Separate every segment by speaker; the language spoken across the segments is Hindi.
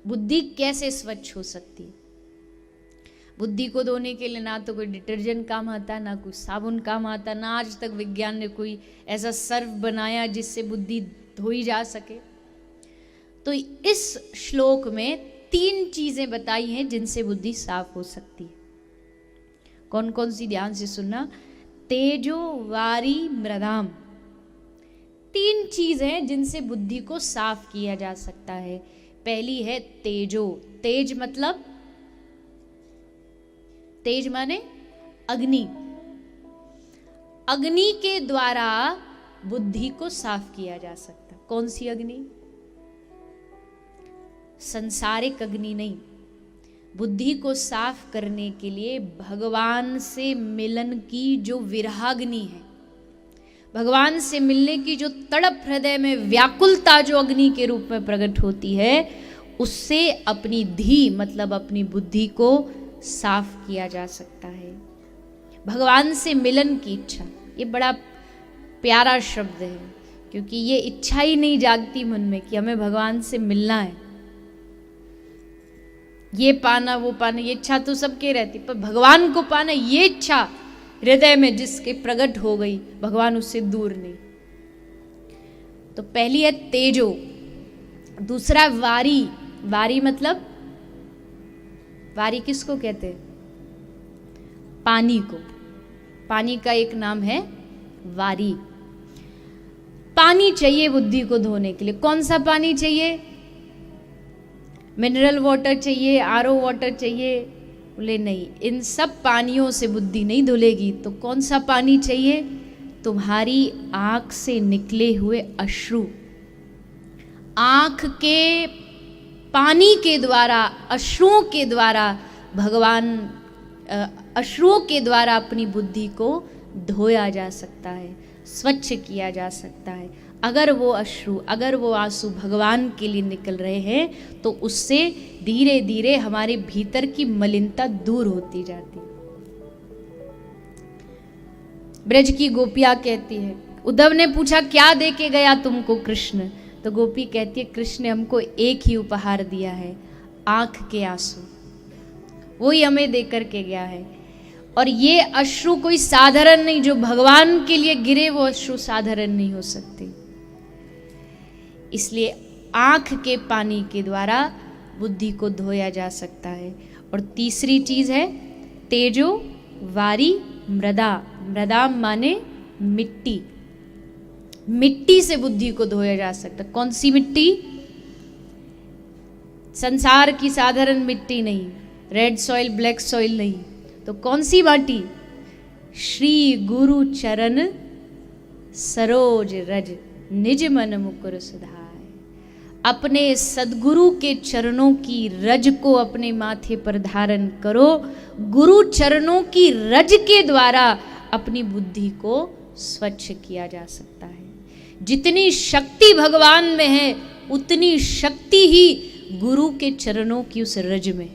Speaker 1: बुद्धि कैसे स्वच्छ हो सकती है? बुद्धि को धोने के लिए ना तो कोई डिटर्जेंट काम आता, ना कोई साबुन काम आता, ना आज तक विज्ञान ने कोई ऐसा सर्फ बनाया जिससे बुद्धि धोई जा सके। तो इस श्लोक में 3 चीजें बताई हैं जिनसे बुद्धि साफ हो सकती है। कौन कौन सी? ध्यान से सुनना। तेजो वारी मृदाम, 3 चीज हैं जिनसे बुद्धि को साफ किया जा सकता है। पहली है तेजो। तेज मतलब, तेज माने अग्नि। अग्नि के द्वारा बुद्धि को साफ किया जा सकता। कौन सी अग्नि? संसारिक अग्नि नहीं। बुद्धि को साफ करने के लिए भगवान से मिलन की जो विरहाग्नि है, भगवान से मिलने की जो तड़प हृदय में व्याकुलता जो अग्नि के रूप में प्रकट होती है, उससे अपनी धी मतलब अपनी बुद्धि को साफ किया जा सकता है। भगवान से मिलन की इच्छा, ये बड़ा प्यारा शब्द है, क्योंकि ये इच्छा ही नहीं जागती मन में कि हमें भगवान से मिलना है, ये पाना वो पाना, ये इच्छा तो सबके रहती, पर भगवान को पाना ये इच्छा हृदय में जिसके प्रकट हो गई, भगवान उससे दूर नहीं। तो पहली है तेजो। दूसरा वारी। वारी मतलब, वारी किसको कहते हैं? पानी को। पानी का एक नाम है वारी। पानी चाहिए बुद्धि को धोने के लिए। कौन सा पानी चाहिए? मिनरल वाटर चाहिए, आरओ वाटर चाहिए? बोले नहीं, इन सब पानियों से बुद्धि नहीं धुलेगी। तो कौन सा पानी चाहिए? तुम्हारी आंख से निकले हुए अश्रु। आंख के पानी के द्वारा, अश्रुओं के द्वारा भगवान, अश्रुओं के द्वारा अपनी बुद्धि को धोया जा सकता है, स्वच्छ किया जा सकता है। अगर वो अश्रु, अगर वो आंसू भगवान के लिए निकल रहे हैं तो उससे धीरे धीरे हमारे भीतर की मलिनता दूर होती जाती है। ब्रज की गोपियां कहती है, उद्धव ने पूछा क्या दे के गया तुमको कृष्ण? तो गोपी कहती है, कृष्ण ने हमको एक ही उपहार दिया है, आंख के आंसू, वो ही हमें दे करके गया है। और ये अश्रु कोई साधारण नहीं, जो भगवान के लिए गिरे वो अश्रु साधारण नहीं हो सकते। इसलिए आंख के पानी के द्वारा बुद्धि को धोया जा सकता है। और तीसरी चीज है तेजो वारी मृदा। मृदा माने मिट्टी। मिट्टी से बुद्धि को धोया जा सकता। कौन सी मिट्टी? संसार की साधारण मिट्टी नहीं, रेड सॉइल ब्लैक सॉइल नहीं, तो कौन सी माटी? श्री गुरु चरण सरोज रज निज मन मुकुर सुधाय। अपने सदगुरु के चरणों की रज को अपने माथे पर धारण करो। गुरु चरणों की रज के द्वारा अपनी बुद्धि को स्वच्छ किया जा सकता है। जितनी शक्ति भगवान में है उतनी शक्ति ही गुरु के चरणों की उस रज में,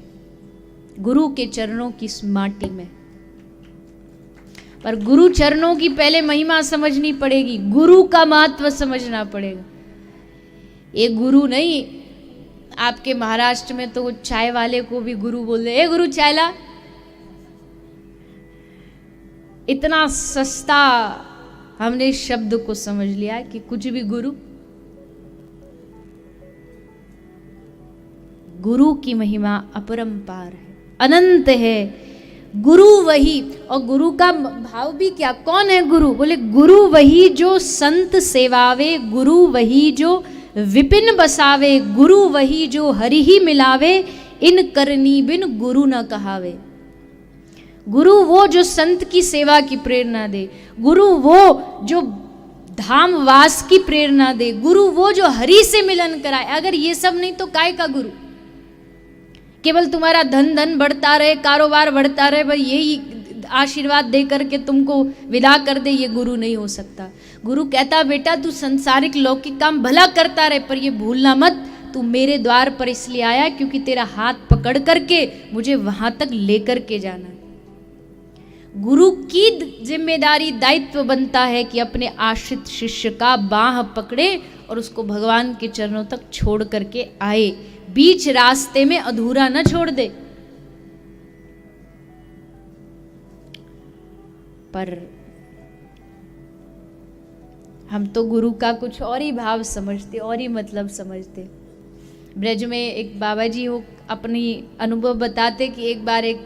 Speaker 1: गुरु के चरणों की इस माटी में। पर गुरु चरणों की पहले महिमा समझनी पड़ेगी, गुरु का महत्व समझना पड़ेगा। ये गुरु नहीं, आपके महाराष्ट्र में तो चाय वाले को भी गुरु बोल रहे, ए गुरु चाय ला। इतना सस्ता हमने इस शब्द को समझ लिया कि कुछ भी गुरु। गुरु की महिमा अपरंपार है, अनंत है। गुरु वही, और गुरु का भाव भी क्या? कौन है गुरु? बोले गुरु वही जो संत सेवावे, गुरु वही जो विपिन बसावे, गुरु वही जो हरि ही मिलावे, इन करनी बिन गुरु न कहावे। गुरु वो जो संत की सेवा की प्रेरणा दे, गुरु वो जो धाम वास की प्रेरणा दे, गुरु वो जो हरि से मिलन कराए। अगर ये सब नहीं तो काय का गुरु? केवल तुम्हारा धन धन बढ़ता रहे, कारोबार बढ़ता रहे, भाई यही आशीर्वाद दे करके तुमको विदा कर दे, ये गुरु नहीं हो सकता। गुरु कहता बेटा तू संसारिक लौकिक काम भला करता रहे, पर ये भूलना मत तू मेरे द्वार पर इसलिए आया क्योंकि तेरा हाथ पकड़ करके मुझे वहां तक लेकर के जाना। गुरु की जिम्मेदारी, दायित्व बनता है कि अपने आश्रित शिष्य का बाह पकड़े और उसको भगवान के चरणों तक छोड़ करके आए। बीच रास्ते में अधूरा न छोड़ दे। पर हम तो गुरु का कुछ और ही भाव समझते, और ही मतलब समझते। ब्रज में एक बाबा जी वो अपनी अनुभव बताते कि एक बार एक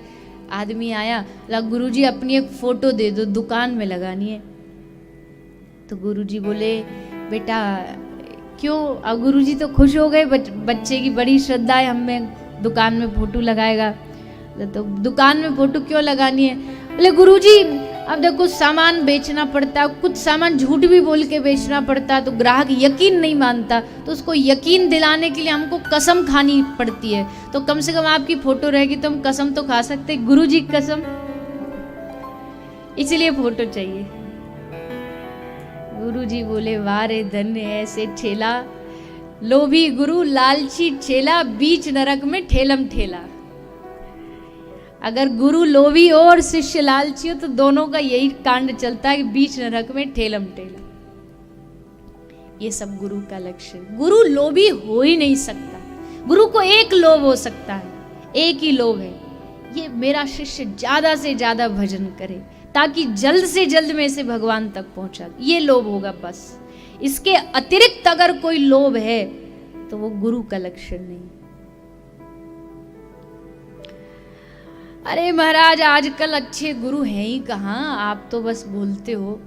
Speaker 1: आदमी आया, बोला गुरुजी अपनी एक फोटो दे दो, दुकान में लगानी है। तो गुरुजी बोले बेटा क्यों? अब गुरुजी तो खुश हो गए, बच्चे की बड़ी श्रद्धा है, हमें दुकान में फोटो लगाएगा। तो दुकान में फोटो क्यों लगानी है? बोले गुरुजी अब देखो सामान बेचना पड़ता है, कुछ सामान झूठ भी बोल के बेचना पड़ता है, तो ग्राहक यकीन नहीं मानता, तो उसको यकीन दिलाने के लिए हमको कसम खानी पड़ती है। तो कम से कम आपकी फोटो रहेगी तो हम कसम तो खा सकते, गुरुजी की कसम, इसलिए फोटो चाहिए। गुरुजी बोले वाह रे धन्य ऐसे ठेला, लोभी गुरु लालची चेला, बीच नरक में ठेलम ठेला। अगर गुरु लोभी हो और शिष्य लालची हो तो दोनों का यही कांड चलता है कि बीच नरक में ठेलम ठेला। ये सब गुरु का लक्ष्य है। गुरु लोभी हो ही नहीं सकता। गुरु को एक लोभ हो सकता है, एक ही लोभ है, ये मेरा शिष्य ज्यादा से ज्यादा भजन करे ताकि जल्द से जल्द में इसे भगवान तक पहुंचा, ये लोभ होगा बस। इसके अतिरिक्त अगर कोई लोभ है तो वो गुरु का लक्षण नहीं। अरे महाराज आजकल अच्छे गुरु हैं ही कहाँ, आप तो बस बोलते हो।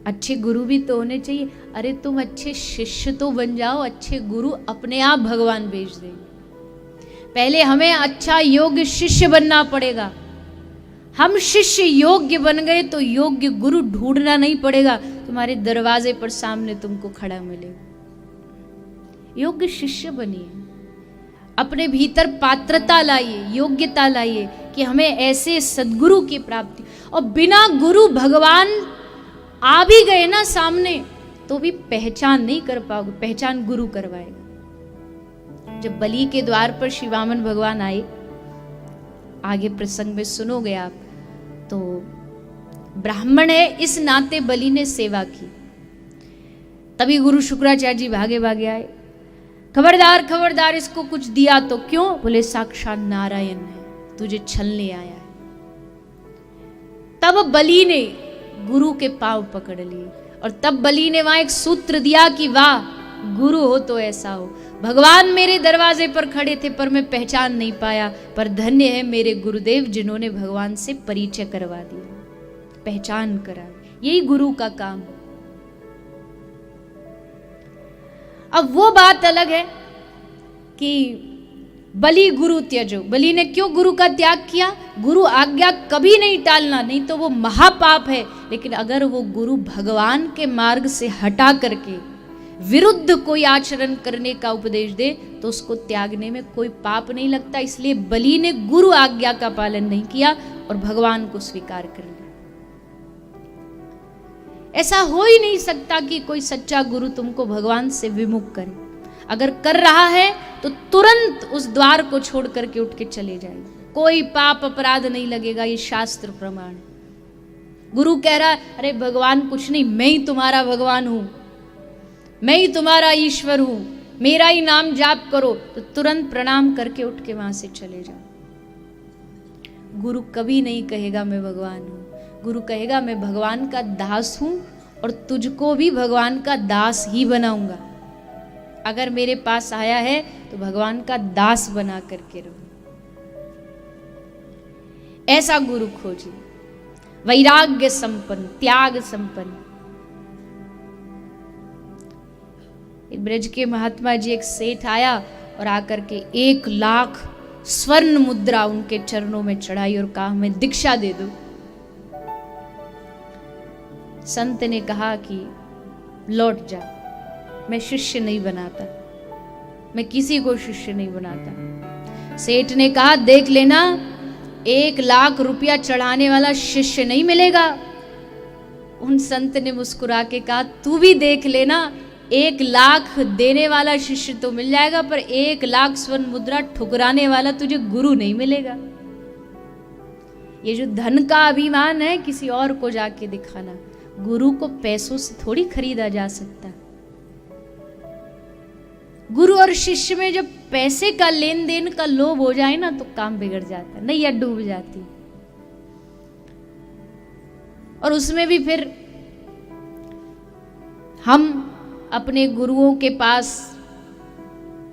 Speaker 1: अच्छे गुरु भी तो होने चाहिए। अरे तुम अच्छे शिष्य तो बन जाओ, अच्छे गुरु अपने आप भगवान भेज देंगे। पहले हमें अच्छा योग्य शिष्य बनना पड़ेगा। हम शिष्य योग्य बन गए तो योग्य गुरु ढूंढना नहीं पड़ेगा, तुम्हारे दरवाजे पर सामने तुमको खड़ा मिलेगा। योग्य शिष्य बनिए, अपने भीतर पात्रता लाइए, योग्यता लाइए कि हमें ऐसे सद्गुरु की प्राप्ति। और बिना गुरु भगवान आ भी गए ना सामने तो भी पहचान नहीं कर पाओगे, पहचान गुरु करवाएगा। जब बलि के द्वार पर श्री वामन भगवान आए, आगे प्रसंग में सुनोगे आप, तो ब्राह्मण है इस नाते बलि ने सेवा की। तभी गुरु शुक्राचार्य जी भागे भागे आए, खबरदार खबरदार इसको कुछ दिया तो क्यों? बोले साक्षात नारायण है, तुझे छलने आया है। तब बलि ने गुरु के पांव पकड़ लिए और तब बलि ने वहां एक सूत्र दिया कि वाह गुरु हो तो ऐसा हो। भगवान मेरे दरवाजे पर खड़े थे पर मैं पहचान नहीं पाया, पर धन्य है मेरे गुरुदेव जिन्होंने भगवान से परिचय करवा दिया, पहचान करा। यही गुरु का काम है। अब वो बात अलग है कि बलि गुरु त्यजो, बलि ने क्यों गुरु का त्याग किया? गुरु आज्ञा कभी नहीं टालना, नहीं तो वो महापाप है। लेकिन अगर वो गुरु भगवान के मार्ग से हटा करके विरुद्ध कोई आचरण करने का उपदेश दे तो उसको त्यागने में कोई पाप नहीं लगता। इसलिए बलि ने गुरु आज्ञा का पालन नहीं किया और भगवान को स्वीकार कर लिया। ऐसा हो ही नहीं सकता कि कोई सच्चा गुरु तुमको भगवान से विमुख करे। अगर कर रहा है तो तुरंत उस द्वार को छोड़ करके उठ के चले जाए, कोई पाप अपराध नहीं लगेगा। ये शास्त्र प्रमाण है। गुरु कह रहा है अरे भगवान कुछ नहीं, मैं ही तुम्हारा भगवान हूं, मैं ही तुम्हारा ईश्वर हूं, मेरा ही नाम जाप करो, तो तुरंत प्रणाम करके उठ के वहां से चले जाओ। गुरु कभी नहीं कहेगा मैं भगवान हूं। गुरु कहेगा मैं भगवान का दास हूं और तुझको भी भगवान का दास ही बनाऊंगा। अगर मेरे पास आया है तो भगवान का दास बना करके रहो। ऐसा गुरु खोजिए, वैराग्य संपन्न, त्याग संपन्न। ब्रज के महात्मा जी एक सेठ आया और आकर के 1 लाख स्वर्ण मुद्रा उनके चरणों में चढ़ाई और कहा हमें दीक्षा दे दो। संत ने कहा कि लौट जा, मैं शिष्य नहीं बनाता, मैं किसी को शिष्य नहीं बनाता। सेठ ने कहा देख लेना 1 लाख रुपया चढ़ाने वाला शिष्य नहीं मिलेगा। उन संत ने मुस्कुरा के कहा तू भी देख लेना 1 लाख देने वाला शिष्य तो मिल जाएगा, पर 1 लाख स्वर्ण मुद्रा ठुकराने वाला तुझे गुरु नहीं मिलेगा। ये जो धन का अभिमान है किसी और को जाके दिखाना, गुरु को पैसों से थोड़ी खरीदा जा सकता। गुरु और शिष्य में जब पैसे का लेन देन का लोभ हो जाए ना तो काम बिगड़ जाता है, नैया डूब जाती। और उसमें भी फिर हम अपने गुरुओं के पास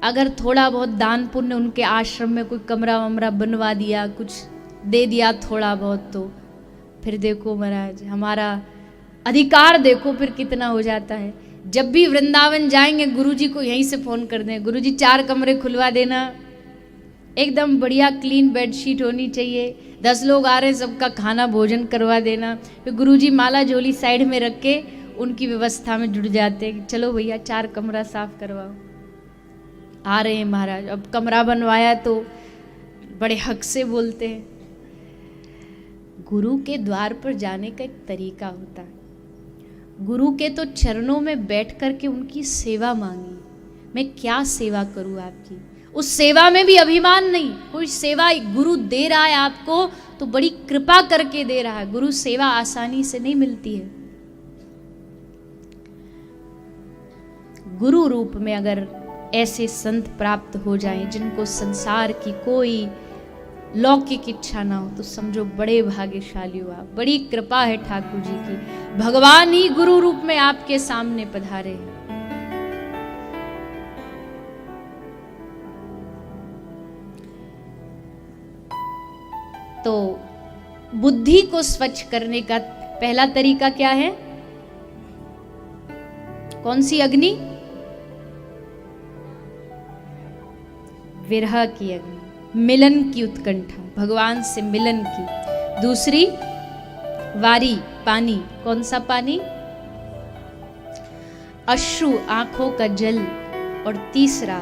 Speaker 1: अगर थोड़ा बहुत दान पुण्य, उनके आश्रम में कोई कमरा वमरा बनवा दिया, कुछ दे दिया थोड़ा बहुत, तो फिर देखो महाराज हमारा अधिकार देखो फिर कितना हो जाता है। जब भी वृंदावन जाएंगे गुरुजी को यहीं से फोन कर दें, गुरुजी 4 कमरे खुलवा देना, एकदम बढ़िया क्लीन बेडशीट होनी चाहिए, 10 लोग आ रहे हैं सबका खाना भोजन करवा देना। फिर गुरुजी माला झोली साइड में रख के उनकी व्यवस्था में जुड़ जाते हैं कि चलो भैया 4 कमरा साफ करवाओ। आ रहे हैं महाराज, अब कमरा बनवाया तो बड़े हक से बोलते हैं। गुरु के द्वार पर जाने का एक तरीका होता है। गुरु के तो चरणों में बैठ करके उनकी सेवा मांगी, मैं क्या सेवा करूं आपकी। उस सेवा में भी अभिमान नहीं, कोई सेवा गुरु दे रहा है आपको तो बड़ी कृपा करके दे रहा है। गुरु सेवा आसानी से नहीं मिलती है। गुरु रूप में अगर ऐसे संत प्राप्त हो जाएं जिनको संसार की कोई लौकिक इच्छा ना हो तो समझो बड़े भाग्यशाली हो आप, बड़ी कृपा है ठाकुर जी की। भगवान ही गुरु रूप में आपके सामने पधारे हैं। तो बुद्धि को स्वच्छ करने का पहला तरीका क्या है? कौन सी अग्नि? विरह की अग्नि, मिलन की उत्कंठा, भगवान से मिलन की। दूसरी वारी, पानी। कौन सा पानी? अश्रु, आंखों का जल। और तीसरा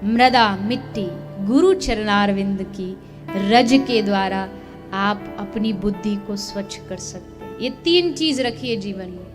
Speaker 1: मृदा, मिट्टी। गुरु चरणारविंद की रज के द्वारा आप अपनी बुद्धि को स्वच्छ कर सकते हैं। ये 3 चीज रखिए जीवन में।